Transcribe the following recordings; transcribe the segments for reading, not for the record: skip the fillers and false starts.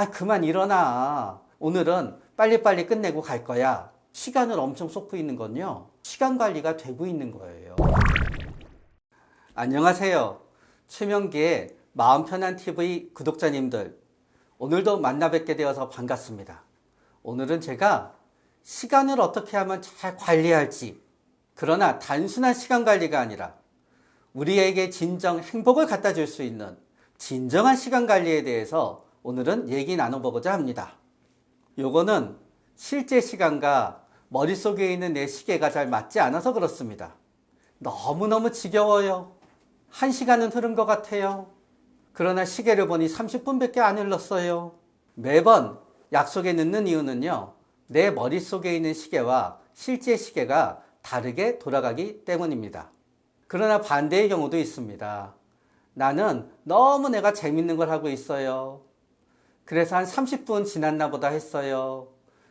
그만 일어나. 오늘은 빨리빨리 끝내고 갈 거야. 시간을 엄청 쏟고 있는 건요, 시간 관리가 되고 있는 거예요. 안녕하세요. 최명기의 마음 편한 TV 구독자님들. 오늘도 만나 뵙게 되어서 반갑습니다. 오늘은 제가 시간을 어떻게 하면 잘 관리할지, 그러나 단순한 시간 관리가 아니라 우리에게 진정 행복을 갖다 줄 수 있는 진정한 시간 관리에 대해서 오늘은 얘기 나눠보고자 합니다. 요거는 실제 시간과 머릿속에 있는 내 시계가 잘 맞지 않아서 그렇습니다. 너무너무 지겨워요. 1시간은 흐른 것 같아요. 그러나 시계를 보니 30분밖에 안 흘렀어요. 매번 약속에 늦는 이유는요, 내 머릿속에 있는 시계와 실제 시계가 다르게 돌아가기 때문입니다. 그러나 반대의 경우도 있습니다. 나는 너무 내가 재밌는 걸 하고 있어요. 그래서 한 30분 지났나 보다 했어요.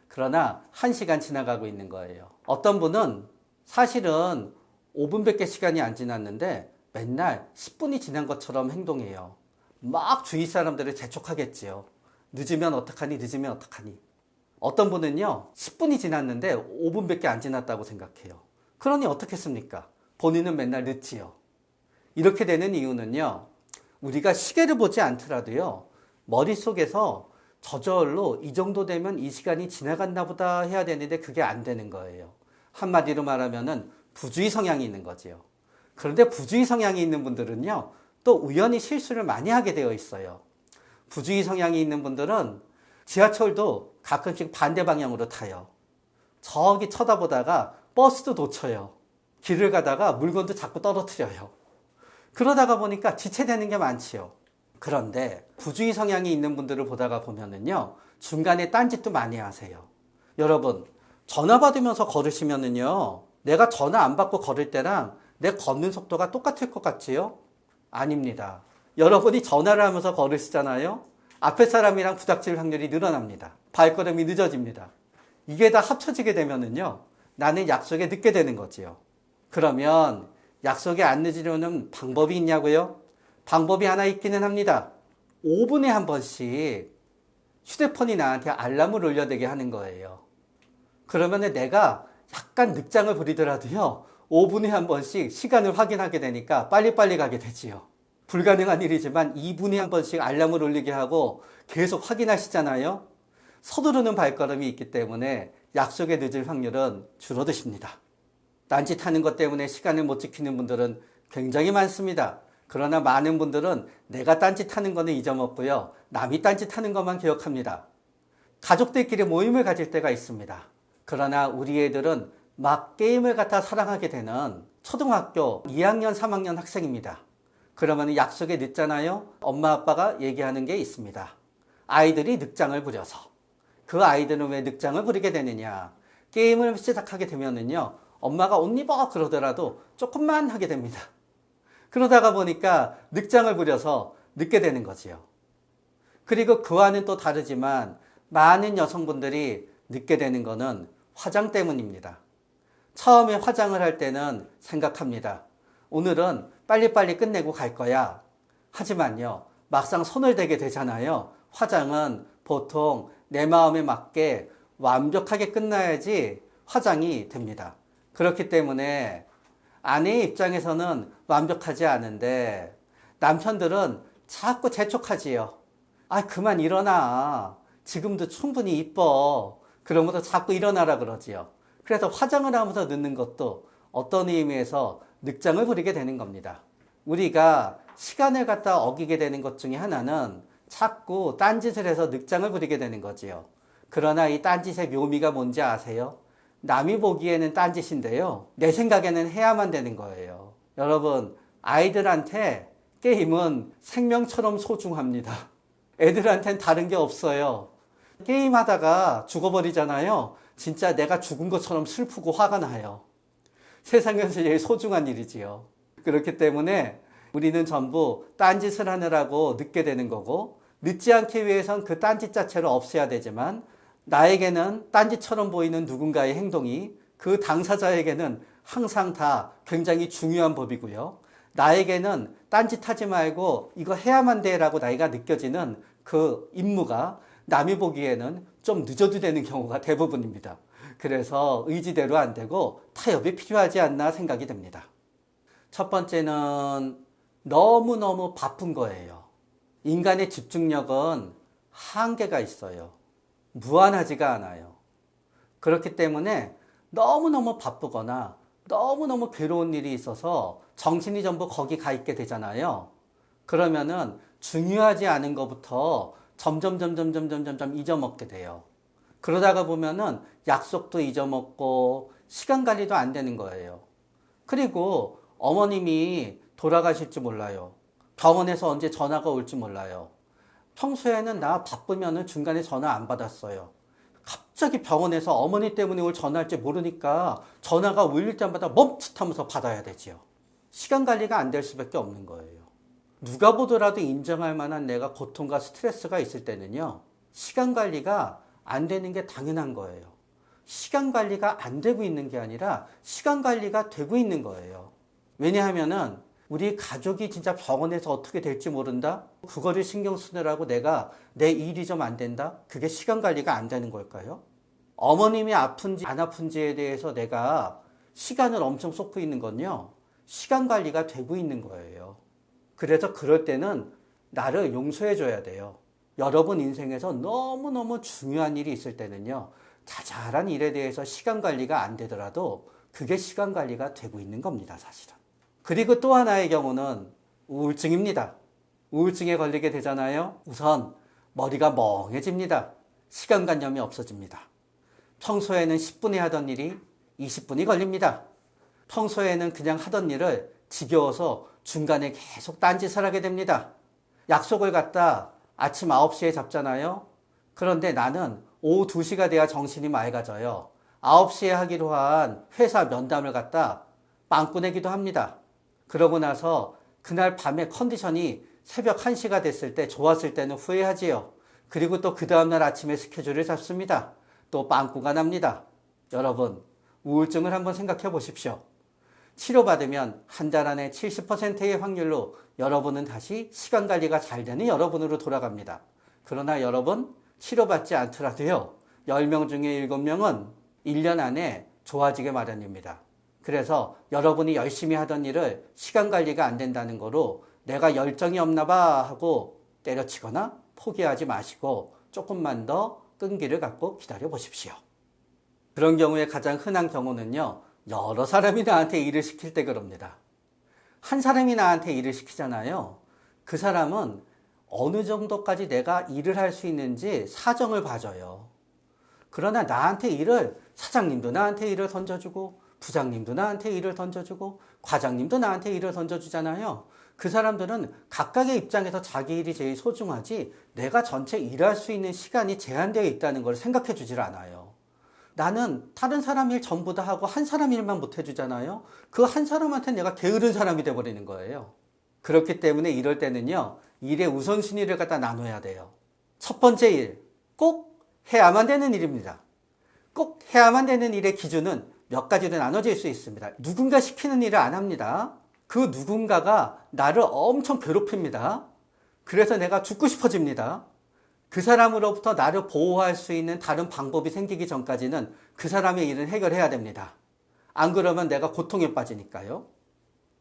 그러나 1시간 지나가고 있는 거예요. 어떤 분은 사실은 5분밖에 시간이 안 지났는데 맨날 10분이 지난 것처럼 행동해요. 막 주위 사람들을 재촉하겠지요. 늦으면 어떡하니, 늦으면 어떡하니. 어떤 분은요, 10분이 지났는데 5분밖에 안 지났다고 생각해요. 그러니 어떻겠습니까? 본인은 맨날 늦지요. 이렇게 되는 이유는요, 우리가 시계를 보지 않더라도요, 머릿속에서 저절로 이 정도 되면 이 시간이 지나갔나 보다 해야 되는데 그게 안 되는 거예요. 한마디로 말하면은 부주의 성향이 있는 거지요. 그런데 부주의 성향이 있는 분들은요, 또 우연히 실수를 많이 하게 되어 있어요. 부주의 성향이 있는 분들은 지하철도 가끔씩 반대 방향으로 타요. 저기 쳐다보다가 버스도 놓쳐요. 길을 가다가 물건도 자꾸 떨어뜨려요. 그러다가 보니까 지체되는 게 많지요. 그런데 부주의 성향이 있는 분들을 보다가 보면은요, 중간에 딴짓도 많이 하세요. 여러분, 전화 받으면서 걸으시면은요, 내가 전화 안 받고 걸을 때랑 내 걷는 속도가 똑같을 것 같지요? 아닙니다. 여러분이 전화를 하면서 걸으시잖아요? 앞에 사람이랑 부닥칠 확률이 늘어납니다. 발걸음이 늦어집니다. 이게 다 합쳐지게 되면은요, 나는 약속에 늦게 되는 거지요. 그러면 약속에 안 늦으려는 방법이 있냐고요? 방법이 하나 있기는 합니다. 5분에 한 번씩 휴대폰이 나한테 알람을 울려대게 하는 거예요. 그러면 내가 약간 늑장을 부리더라도요, 5분에 한 번씩 시간을 확인하게 되니까 빨리빨리 가게 되지요. 불가능한 일이지만 2분에 한 번씩 알람을 울리게 하고 계속 확인하시잖아요. 서두르는 발걸음이 있기 때문에 약속에 늦을 확률은 줄어드십니다. 딴짓하는 것 때문에 시간을 못 지키는 분들은 굉장히 많습니다. 그러나 많은 분들은 내가 딴짓하는 거는 잊어먹고요, 남이 딴짓하는 것만 기억합니다. 가족들끼리 모임을 가질 때가 있습니다. 그러나 우리 애들은 막 게임을 갖다 사랑하게 되는 초등학교 2학년, 3학년 학생입니다. 그러면 약속에 늦잖아요. 엄마 아빠가 얘기하는 게 있습니다. 아이들이 늑장을 부려서. 그 아이들은 왜 늑장을 부리게 되느냐? 게임을 시작하게 되면은요, 엄마가 옷 입어 그러더라도 조금만 하게 됩니다. 그러다가 보니까 늑장을 부려서 늦게 되는 거지요. 그리고 그와는 또 다르지만 많은 여성분들이 늦게 되는 거는 화장 때문입니다. 처음에 화장을 할 때는 생각합니다. 오늘은 빨리빨리 끝내고 갈 거야. 하지만요, 막상 손을 대게 되잖아요. 화장은 보통 내 마음에 맞게 완벽하게 끝나야지 화장이 됩니다. 그렇기 때문에 아내의 입장에서는 완벽하지 않은데 남편들은 자꾸 재촉하지요. 그만 일어나. 지금도 충분히 이뻐. 그러면서 자꾸 일어나라 그러지요. 그래서 화장을 하면서 늦는 것도 어떤 의미에서 늑장을 부리게 되는 겁니다. 우리가 시간을 갖다 어기게 되는 것 중에 하나는 자꾸 딴짓을 해서 늑장을 부리게 되는 거지요. 그러나 이 딴짓의 묘미가 뭔지 아세요? 남이 보기에는 딴짓인데요, 내 생각에는 해야만 되는 거예요. 여러분, 아이들한테 게임은 생명처럼 소중합니다. 애들한테는 다른 게 없어요. 게임하다가 죽어버리잖아요. 진짜 내가 죽은 것처럼 슬프고 화가 나요. 세상에서 제일 소중한 일이지요. 그렇기 때문에 우리는 전부 딴짓을 하느라고 늦게 되는 거고, 늦지 않기 위해선 그 딴짓 자체를 없애야 되지만, 나에게는 딴짓처럼 보이는 누군가의 행동이 그 당사자에게는 항상 다 굉장히 중요한 법이고요. 나에게는 딴짓하지 말고 이거 해야만 돼 라고 나이가 느껴지는 그 임무가 남이 보기에는 좀 늦어도 되는 경우가 대부분입니다. 그래서 의지대로 안 되고 타협이 필요하지 않나 생각이 듭니다. 첫 번째는 너무너무 바쁜 거예요. 인간의 집중력은 한계가 있어요. 무한하지가 않아요. 그렇기 때문에 너무너무 바쁘거나 너무너무 괴로운 일이 있어서 정신이 전부 거기 가 있게 되잖아요. 그러면은 중요하지 않은 것부터 점점 잊어먹게 돼요. 그러다가 보면은 약속도 잊어먹고 시간 관리도 안 되는 거예요. 그리고 어머님이 돌아가실지 몰라요. 병원에서 언제 전화가 올지 몰라요. 평소에는 나 바쁘면은 중간에 전화 안 받았어요. 갑자기 병원에서 어머니 때문에 올 전화할지 모르니까 전화가 울릴 때마다 멈칫하면서 받아야 되지요. 시간 관리가 안 될 수밖에 없는 거예요. 누가 보더라도 인정할 만한 내가 고통과 스트레스가 있을 때는요, 시간 관리가 안 되는 게 당연한 거예요. 시간 관리가 안 되고 있는 게 아니라 시간 관리가 되고 있는 거예요. 왜냐하면은 우리 가족이 진짜 병원에서 어떻게 될지 모른다? 그거를 신경 쓰느라고 내가 내 일이 좀 안 된다? 그게 시간 관리가 안 되는 걸까요? 어머님이 아픈지 안 아픈지에 대해서 내가 시간을 엄청 쏟고 있는 건요, 시간 관리가 되고 있는 거예요. 그래서 그럴 때는 나를 용서해 줘야 돼요. 여러분 인생에서 너무너무 중요한 일이 있을 때는요, 자잘한 일에 대해서 시간 관리가 안 되더라도 그게 시간 관리가 되고 있는 겁니다, 사실은. 그리고 또 하나의 경우는 우울증입니다. 우울증에 걸리게 되잖아요. 우선 머리가 멍해집니다. 시간관념이 없어집니다. 평소에는 10분에 하던 일이 20분이 걸립니다. 평소에는 그냥 하던 일을 지겨워서 중간에 계속 딴짓을 하게 됩니다. 약속을 갖다 아침 9시에 잡잖아요. 그런데 나는 오후 2시가 돼야 정신이 맑아져요. 9시에 하기로 한 회사 면담을 갖다 빵꾸내기도 합니다. 그러고 나서 그날 밤에 컨디션이 새벽 1시가 됐을 때 좋았을 때는 후회하지요. 그리고 또 그 다음날 아침에 스케줄을 잡습니다. 또 빵꾸가 납니다. 여러분, 우울증을 한번 생각해 보십시오. 치료받으면 한 달 안에 70%의 확률로 여러분은 다시 시간 관리가 잘 되는 여러분으로 돌아갑니다. 그러나 여러분, 치료받지 않더라도요, 10명 중에 7명은 1년 안에 좋아지게 마련입니다. 그래서 여러분이 열심히 하던 일을 시간 관리가 안 된다는 거로 내가 열정이 없나 봐 하고 때려치거나 포기하지 마시고 조금만 더 끈기를 갖고 기다려 보십시오. 그런 경우에 가장 흔한 경우는요, 여러 사람이 나한테 일을 시킬 때 그럽니다. 한 사람이 나한테 일을 시키잖아요. 그 사람은 어느 정도까지 내가 일을 할 수 있는지 사정을 봐줘요. 그러나 나한테 일을, 사장님도 나한테 일을 던져주고 부장님도 나한테 일을 던져주고 과장님도 나한테 일을 던져주잖아요. 그 사람들은 각각의 입장에서 자기 일이 제일 소중하지 내가 전체 일할 수 있는 시간이 제한되어 있다는 걸 생각해 주질 않아요. 나는 다른 사람 일 전부 다 하고 한 사람 일만 못 해주잖아요. 그 한 사람한테 내가 게으른 사람이 돼버리는 거예요. 그렇기 때문에 이럴 때는요, 일의 우선순위를 갖다 나눠야 돼요. 첫 번째 일, 꼭 해야만 되는 일입니다. 꼭 해야만 되는 일의 기준은 몇 가지로 나눠질 수 있습니다. 누군가 시키는 일을 안 합니다. 그 누군가가 나를 엄청 괴롭힙니다. 그래서 내가 죽고 싶어집니다. 그 사람으로부터 나를 보호할 수 있는 다른 방법이 생기기 전까지는 그 사람의 일은 해결해야 됩니다. 안 그러면 내가 고통에 빠지니까요.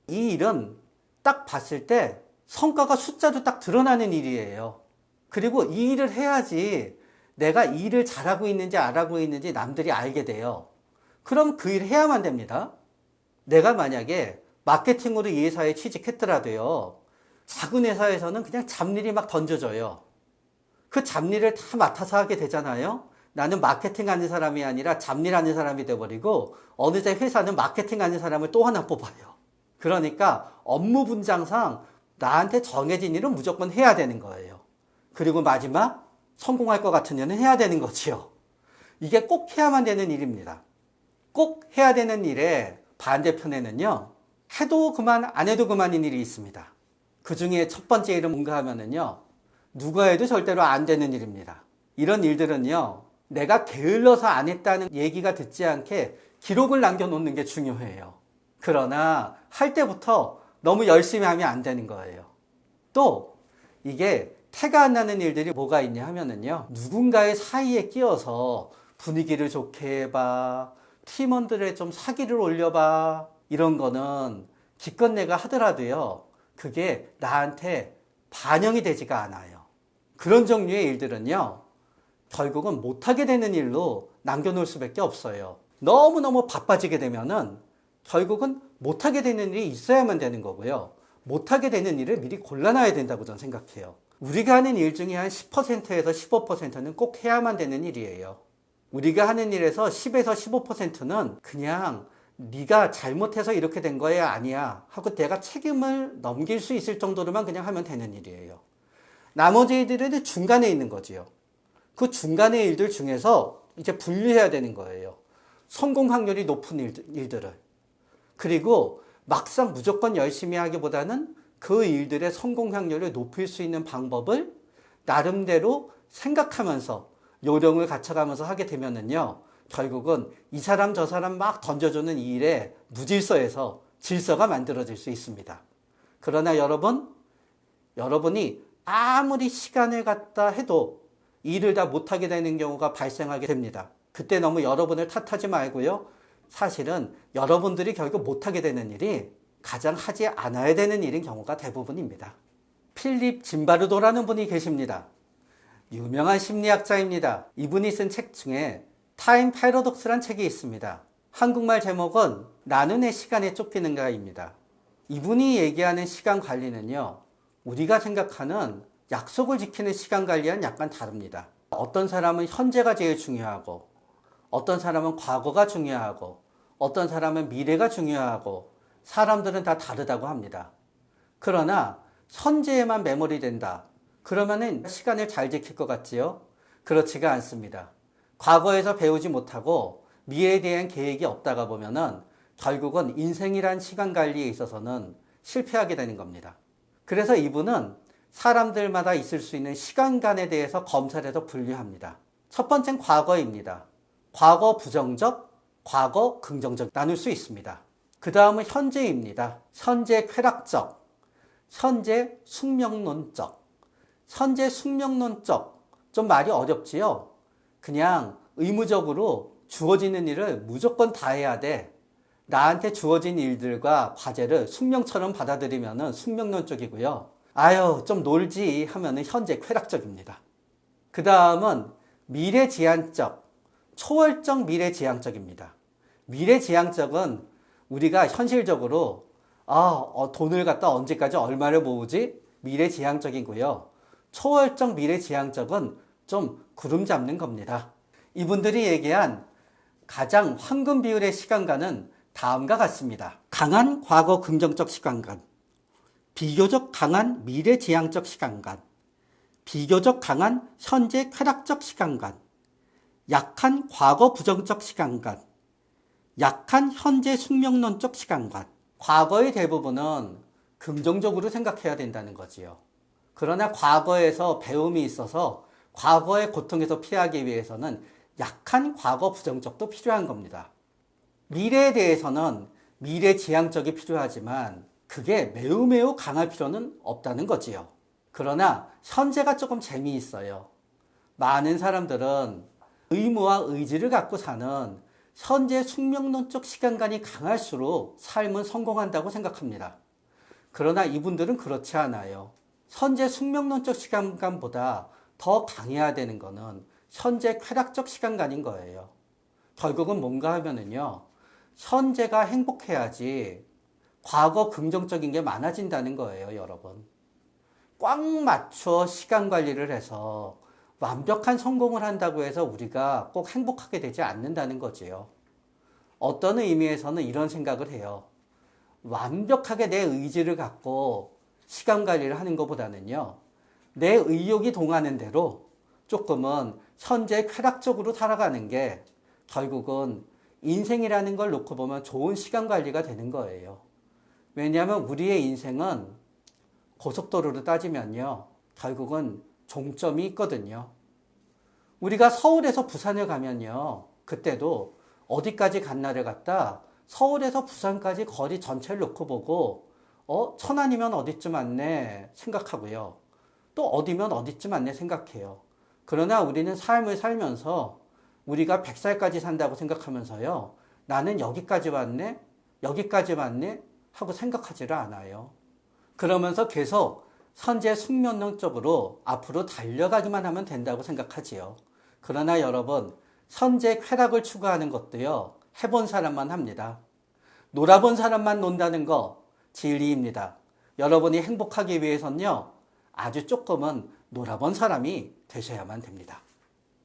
이 일은 딱 봤을 때 성과가 숫자로 딱 드러나는 일이에요. 그리고 이 일을 해야지 내가 일을 잘하고 있는지 안 하고 있는지 남들이 알게 돼요. 그럼 그 일을 해야만 됩니다. 내가 만약에 마케팅으로 이 회사에 취직했더라도요, 작은 회사에서는 그냥 잡일이 막 던져져요. 그 잡일을 다 맡아서 하게 되잖아요. 나는 마케팅 하는 사람이 아니라 잡일 하는 사람이 돼버리고 어느새 회사는 마케팅 하는 사람을 또 하나 뽑아요. 그러니까 업무 분장상 나한테 정해진 일은 무조건 해야 되는 거예요. 그리고 마지막 성공할 것 같은 일은 해야 되는 거지요. 이게 꼭 해야만 되는 일입니다. 꼭 해야 되는 일의 반대편에는요, 해도 그만 안 해도 그만인 일이 있습니다. 그 중에 첫 번째 일은 뭔가 하면은요, 누가 해도 절대로 안 되는 일입니다. 이런 일들은요, 내가 게을러서 안 했다는 얘기가 듣지 않게 기록을 남겨놓는 게 중요해요. 그러나 할 때부터 너무 열심히 하면 안 되는 거예요. 또 이게 태가 안 나는 일들이 뭐가 있냐 하면은요, 누군가의 사이에 끼어서 분위기를 좋게 해봐, 팀원들의 좀 사기를 올려봐, 이런 거는 기껏 내가 하더라도요, 그게 나한테 반영이 되지가 않아요. 그런 종류의 일들은요, 결국은 못하게 되는 일로 남겨놓을 수밖에 없어요. 너무너무 바빠지게 되면은 결국은 못하게 되는 일이 있어야만 되는 거고요. 못하게 되는 일을 미리 골라놔야 된다고 저는 생각해요. 우리가 하는 일 중에 한 10%에서 15%는 꼭 해야만 되는 일이에요. 우리가 하는 일에서 10에서 15%는 그냥 네가 잘못해서 이렇게 된 거야 아니야 하고 내가 책임을 넘길 수 있을 정도로만 그냥 하면 되는 일이에요. 나머지 일들은 중간에 있는 거지요. 그 중간의 일들 중에서 이제 분류해야 되는 거예요. 성공 확률이 높은 일들을. 그리고 막상 무조건 열심히 하기보다는 그 일들의 성공 확률을 높일 수 있는 방법을 나름대로 생각하면서 요령을 갖춰가면서 하게 되면은요, 결국은 이 사람 저 사람 막 던져주는 이 일에 무질서에서 질서가 만들어질 수 있습니다. 그러나 여러분이 아무리 시간을 갖다 해도 일을 다 못하게 되는 경우가 발생하게 됩니다. 그때 너무 여러분을 탓하지 말고요. 사실은 여러분들이 결국 못하게 되는 일이 가장 하지 않아야 되는 일인 경우가 대부분입니다. 필립 짐바르도라는 분이 계십니다. 유명한 심리학자입니다. 이분이 쓴 책 중에 타임 패러독스란 책이 있습니다. 한국말 제목은 나는 내 시간에 쫓기는가입니다. 이분이 얘기하는 시간 관리는요, 우리가 생각하는 약속을 지키는 시간 관리와는 약간 다릅니다. 어떤 사람은 현재가 제일 중요하고, 어떤 사람은 과거가 중요하고, 어떤 사람은 미래가 중요하고, 사람들은 다 다르다고 합니다. 그러나 현재에만 매몰이 된다. 그러면은 시간을 잘 지킬 것 같지요? 그렇지가 않습니다. 과거에서 배우지 못하고 미래에 대한 계획이 없다가 보면은 결국은 인생이란 시간 관리에 있어서는 실패하게 되는 겁니다. 그래서 이분은 사람들마다 있을 수 있는 시간관에 대해서 검사를 해서 분류합니다. 첫 번째는 과거입니다. 과거 부정적, 과거 긍정적 나눌 수 있습니다. 그 다음은 현재입니다. 현재 쾌락적, 현재 숙명론적. 현재 숙명론적, 좀 말이 어렵지요? 그냥 의무적으로 주어지는 일을 무조건 다 해야 돼. 나한테 주어진 일들과 과제를 숙명처럼 받아들이면은 숙명론 쪽이고요. 아유, 좀 놀지 하면은 현재 쾌락적입니다. 그 다음은 미래지향적, 초월적 미래지향적입니다. 미래지향적은 우리가 현실적으로 돈을 갖다 언제까지 얼마를 모으지? 미래지향적이고요. 초월적 미래지향적은 좀 구름 잡는 겁니다. 이분들이 얘기한 가장 황금 비율의 시간관은 다음과 같습니다. 강한 과거 긍정적 시간관, 비교적 강한 미래지향적 시간관, 비교적 강한 현재 쾌락적 시간관, 약한 과거 부정적 시간관, 약한 현재 숙명론적 시간관. 과거의 대부분은 긍정적으로 생각해야 된다는 거지요. 그러나 과거에서 배움이 있어서 과거의 고통에서 피하기 위해서는 약한 과거 부정적도 필요한 겁니다. 미래에 대해서는 미래지향적이 필요하지만 그게 매우 강할 필요는 없다는 거지요. 그러나 현재가 조금 재미있어요. 많은 사람들은 의무와 의지를 갖고 사는 현재 숙명론적 시간관이 강할수록 삶은 성공한다고 생각합니다. 그러나 이분들은 그렇지 않아요. 현재 숙명론적 시간관보다 더 강해야 되는 거는 현재 쾌락적 시간관인 거예요. 결국은 뭔가 하면은요, 현재가 행복해야지 과거 긍정적인 게 많아진다는 거예요, 여러분. 꽉 맞춰 시간 관리를 해서 완벽한 성공을 한다고 해서 우리가 꼭 행복하게 되지 않는다는 거지요. 어떤 의미에서는 이런 생각을 해요. 완벽하게 내 의지를 갖고 시간 관리를 하는 것보다는요, 내 의욕이 동하는 대로 조금은 현재 쾌락적으로 살아가는 게 결국은 인생이라는 걸 놓고 보면 좋은 시간 관리가 되는 거예요. 왜냐하면 우리의 인생은 고속도로로 따지면요, 결국은 종점이 있거든요. 우리가 서울에서 부산을 가면요, 그때도 어디까지 갔나를 갖다 서울에서 부산까지 거리 전체를 놓고 보고 천안이면 어디쯤 왔네 생각하고요. 또 어디면 어디쯤 않네 생각해요. 그러나 우리는 삶을 살면서 우리가 100살까지 산다고 생각하면서요. 나는 여기까지 왔네? 여기까지 왔네? 하고 생각하지를 않아요. 그러면서 계속 선제 숙면론적으로 앞으로 달려가기만 하면 된다고 생각하지요. 그러나 여러분, 선제 쾌락을 추구하는 것도요. 해본 사람만 합니다. 놀아본 사람만 논다는 거 진리입니다. 여러분이 행복하기 위해서는요. 아주 조금은 놀아본 사람이 되셔야만 됩니다.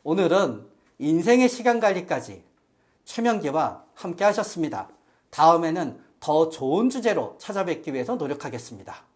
오늘은 인생의 시간관리까지 최명기와 함께 하셨습니다. 다음에는 더 좋은 주제로 찾아뵙기 위해서 노력하겠습니다.